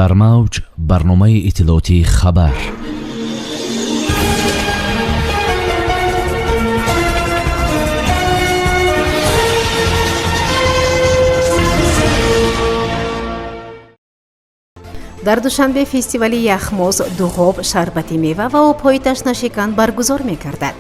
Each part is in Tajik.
дар мавҷ барномаи иттилоотии хабар. дар душанбе фестивали яхмоз, дуғоб, шарбати мева ва обҳои ташнашикан баргузор мекардад.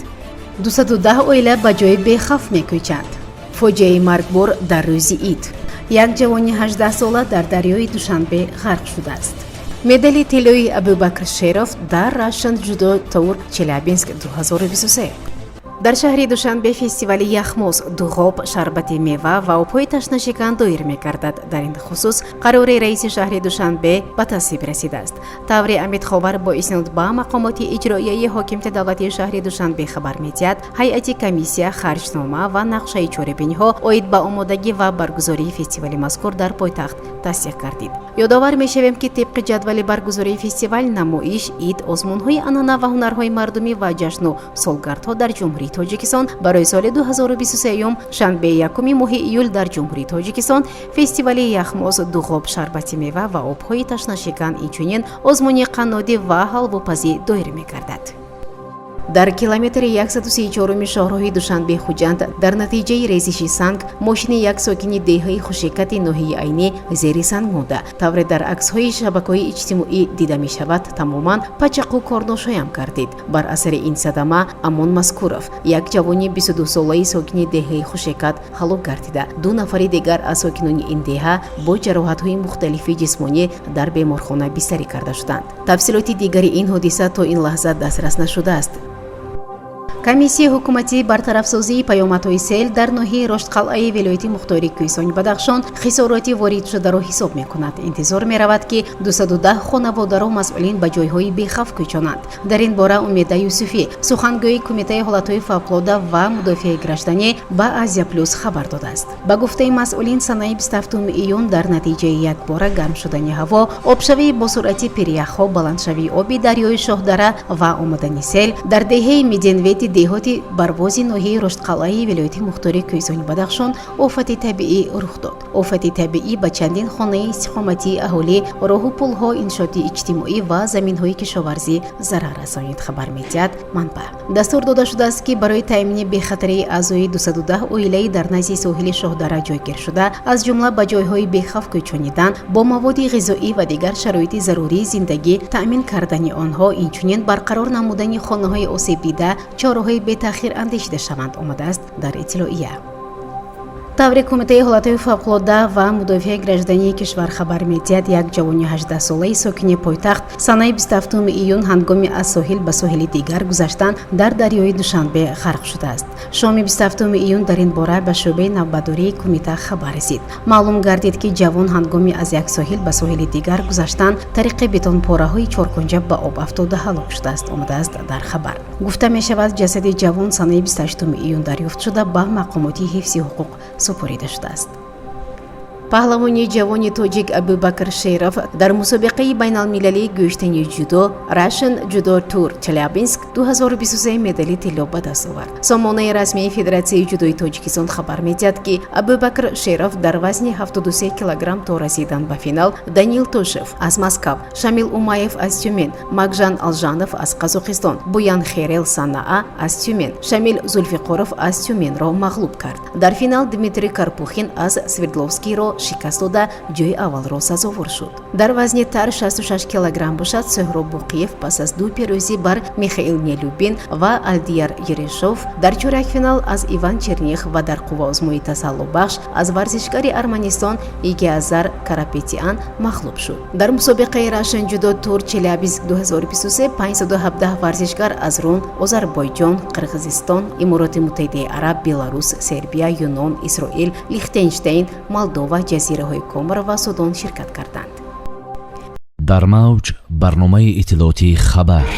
210 оила ба ҷои бехавф мекӯчанд. фоҷиаи маргбор дар рӯзи ид. як ҷавони 18 сола дар дарёи Душанбе ғарқ шудааст. медали тиллои Абубакр Шеров дар Russian Judo Tour Челябинск 2023. дар шаҳри Душанбе фестивали яхмоз, дуғоб, шарбати мева ва обҳои ташнашикан доир мекардад. дар ин хусус қарори раиси шаҳри Душанбе ба тасвиб расидааст. таври Амид Ховар бо иснод ба мақомоти иҷроияи ҳокимияти давлатии шаҳри Душанбе хабар медиҳад, ҳайати комиссия харҷнома ва нақшаи чорабиниҳо оид ба омодагӣ ва баргузории фестивали мазкур дар пойтахт тасдиқ гардид. ёдовар мешавем ки тибқи ҷадвали баргузории фестивал, намоиш, ид, озмунҳои анъана ва ҳунарҳои мардумӣ ва ҷашну солгардҳо дар ҷумҳурии Тоҷикистон барои соли 2023 шанбе 1 моҳи июл дар ҷумҳурии Тоҷикистон фестивали яхмоз, дуғоб, шарбати мева ва обҳои ташнашикан, инчунин озмуни қаннодӣ ва ҳалвопазӣ доир мекардад. дар километри 134 шоҳроҳи Душанбе Хуҷанд дар натиҷаи резиши санг мошини як сокини деҳаи хушикати ноҳияи Айнӣ зери санг монда. тавре дар аксҳои шабакаҳои иҷтимоӣ дида мешавад, тамоман пачақу корношоям гардид. бар асари ин садама Амон Маскуров, як ҷавони 22 солаи сокини деҳаи хушикат ҳалок гардида, 2 нафари дигар аз сокинони ин деҳа бо ҷароҳатҳои мухталифи ҷисмонӣ дар беморхона бистарӣ карда шуданд. тафсилоти дигари ин ҳодиса то ин лаҳза дастрас нашудааст. комиссияи ҳукуматии бартарафсозии паёмадҳои сел дар ноҳияи Роштқалъаи вилояти Мухтори Кӯҳисони Бадахшон хисороти воридшударо ҳисоб мекунад. интизор меравад ки 210 хонаводаро масъулин ба ҷойҳои бехавф кӯчонанд. дар ин бора Умеда Юсуфӣ, сухангӯи кумитаи ҳолатҳои фавқулодда ва мудофиаи гражданӣ ба Азия Плюс хабар додааст. ба гуфтаи масъулин, санаи 27 июн дар натиҷаи якбора гарм шудани ҳаво, обшавии бо суръати пиряхҳо, баландшавии оби дарёи Шоҳдара ва омадани сел дар деҳаи Меденвети деҳоти барвози ноҳияи Роштқалъаи вилояти Мухтори Кӯҳисони Бадахшон офати табиӣ рух дод. офати табиӣ ба чандин хонаи истиқоматии аҳолӣ, роҳу пулҳо, иншооти иҷтимоӣ ва заминҳои кишоварзӣ зарар расонид, хабар медиҳад манбаъ. дастур дода шудааст ки барои таъмини бехатарии аъзои 210 оилаи дар назди соҳили Шоҳдара ҷойгир шуда, аз ҷумла ба ҷойҳои бехавф кӯчонидан, бо маводи ғизоӣ ва дигар шароити зарурии зиндагӣ таъмин кардани онҳо, инчунин барқарор намудани хонаҳои осебдида, чораҳои бетаъхир андешида шаванд, омадааст дар иттилоия. таври кумитаи ҳолатҳои фавқулодда ва мудофиаи граждании кишвар хабар медиҳад, як ҷавони 18 солаи сокини пойтахт санаи 27 июн ҳангоми аз соҳил ба соҳили дигар гузаштан дар дарёи Душанбе ғарқ шудааст. шоми 27 июн дар ин бора ба шӯъбаи навбардории кумита хабар расид. маълум гардид ки ҷавон ҳангоми аз як соҳил ба соҳили дигар гузаштан тариқи бетонпораҳои чоркунҷа ба об афтода ҳалок шудааст, омадааст дар хабар. гуфта мешавад, ҷасади ҷавон санаи 28 июн дарёфт шуда ба мақомоти ҳифзи ҳуқуқ супорида шудааст. паҳлавони ҷавони тоҷик Абубакр Шеров дар мусобиқаи байналмилалии гӯштани ҷудо Russian Judo Tour Челябинск 2023 медали тилло ба даст овард. сомонаи расмии Федератсияи ҷудои Тоҷикистон хабар медиҳад ки Абубакр Шеров дар вазни 73 килограмм то расидан ба финал Данил Тошев аз Москав, Шамил Умаев аз Тюмен, Макжан Алжанов аз Қазоқистон, Буян Херел Санаа аз Тюмен, Шамил Зульфиқоров аз Тюменро мағлуб кард. дар финал Дмитрий Карпухин аз Свердловскийро шикаст дода ҷои аввалро сазовор шуд. дар вазни тар 66 килограмм бошад, Сӯҳроб Буқиев пас аз 2 пирӯзӣ бар Михаил Нелюбин ва Алдияр Ерешов дар чоракфинал аз Иван Черних ва дар қувваозмои тасаллубахш аз варзишгари Арманистон Игиазар Карапетиан мағлуб шуд. дар мусобиқаи Russian Judo Tour Челябинск 2023 517 варзишгар аз Рум, Озарбойҷон, Қирғизистон, Имороти Муттаҳидаи Араб, Беларус, Сербия, Юнон, Исроил, Лихтенштейн, Молдова, ҷазираҳои Комор ва Судон ширкат карданд. дар мавҷ барномаи иттилоотии хабар.